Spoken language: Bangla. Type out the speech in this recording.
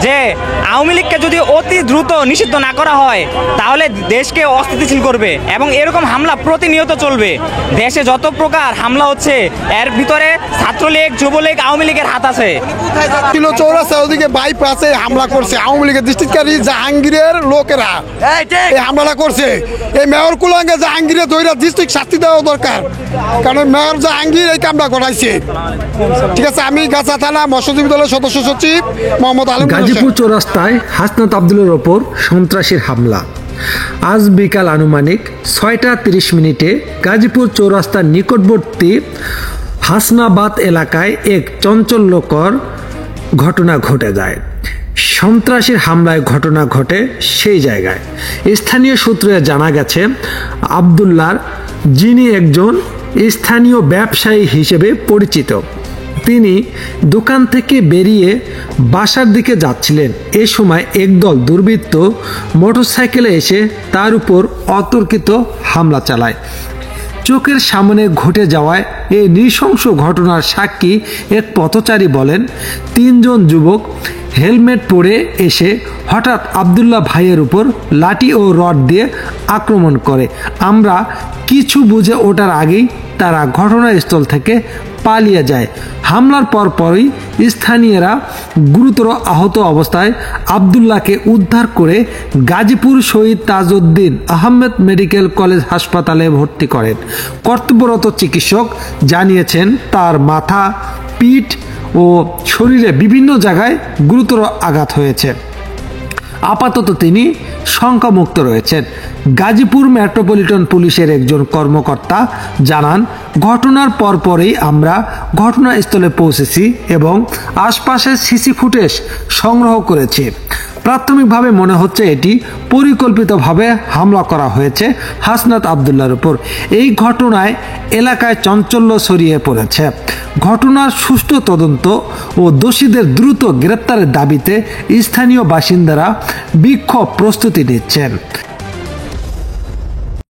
যে আওয়ামী লীগকে যদি অতি দ্রুত নিষিদ্ধ না করা হয় তাহলে দেশকে অস্থিতিশীল করবে এবং এরকম হামলা প্রতিনিয়ত চলবে। দেশে যত প্রকার হামলা হচ্ছে এর ভিতরে ছাত্রলীগ, যুবলীগ, আওয়ামী লীগের হাত আছে। চৌরাস্তা ওদিকে বাইপাসে হামলা করছে আওয়ামী লীগের ডিস্ট্রিক্টকারী জাহাঙ্গীরের লোকেরা এই হামলাটা করছে। এই মেয়র কুলাঙ্গে জাহাঙ্গীরের দৈরা ডিস্ট্রিক্ট শাস্তি দেওয়া দরকার, কারণ মেয়র জাহাঙ্গীর এই কামটা করাইছে। ঠিক আছে, আমি গাছা থানা মৎস্যজীবী দলের সদস্য সচিব মোহাম্মদ আলম। গাজীপুর চৌরাস্তায় হাসনাত আবদুল্লার ওপর সন্ত্রাসীর হামলা। আজ বিকাল আনুমানিক 6টা 30 গাজীপুর চৌরাস্তার নিকটবর্তী হাসনাবাদ এলাকায় এক চাঞ্চল্যকর ঘটনা ঘটে যায়। সন্ত্রাসীর হামলায় ঘটনা ঘটে সেই জায়গায়। স্থানীয় সূত্রে জানা গেছে, আবদুল্লার, যিনি একজন স্থানীয় ব্যবসায়ী হিসেবে পরিচিত, তিনি দোকান থেকে বেরিয়ে বাসার দিকে যাচ্ছিলেন। এ সময় একদল দুর্বৃত্ত মোটরসাইকেলে এসে তার উপর অতর্কিত হামলা চালায়। চোখের সামনে ঘটে যাওয়ায় এই নৃশংস ঘটনার সাক্ষী এক পথচারী বলেন, 3 জন যুবক হেলমেট পরে এসে হঠাৎ আবদুল্লাহ ভাইয়ের উপর লাঠি ও রড দিয়ে আক্রমণ করে। আমরা কিছু বুঝে ওঠার আগেই তারা ঘটনাস্থল থেকে পালিয়ে যায়। হামলার পরপরই স্থানীয়রা গুরুতর আহত অবস্থায় আবদুল্লাহকে উদ্ধার করে গাজীপুর শহীদ তাজউদ্দিন আহমেদ মেডিকেল কলেজ হাসপাতালে ভর্তি করেন। কর্তব্যরত চিকিৎসক জানিয়েছেন, তার মাথা, পিঠ ও শরীরে বিভিন্ন জায়গায় গুরুতর আঘাত হয়েছে। আপাতত তিনি শঙ্কামুক্ত রয়েছেন। গাজীপুর মেট্রোপলিটন পুলিশের একজন কর্মকর্তা জানান, ঘটনার পরপরই আমরা ঘটনাস্থলে পৌঁছেছি এবং আশপাশের সিসি ফুটেজ সংগ্রহ করেছি। প্রাথমিকভাবে মনে হচ্ছে এটি পরিকল্পিতভাবে হামলা করা হয়েছে হাসনাত আবদুল্লার উপর। এই ঘটনায় এলাকায় চাঞ্চল্য ছড়িয়ে পড়েছে। ঘটনার সুষ্ঠু তদন্ত ও দোষীদের দ্রুত গ্রেপ্তারের দাবিতে স্থানীয় বাসিন্দারা বিক্ষোভ প্রস্তুতি নিচ্ছেন।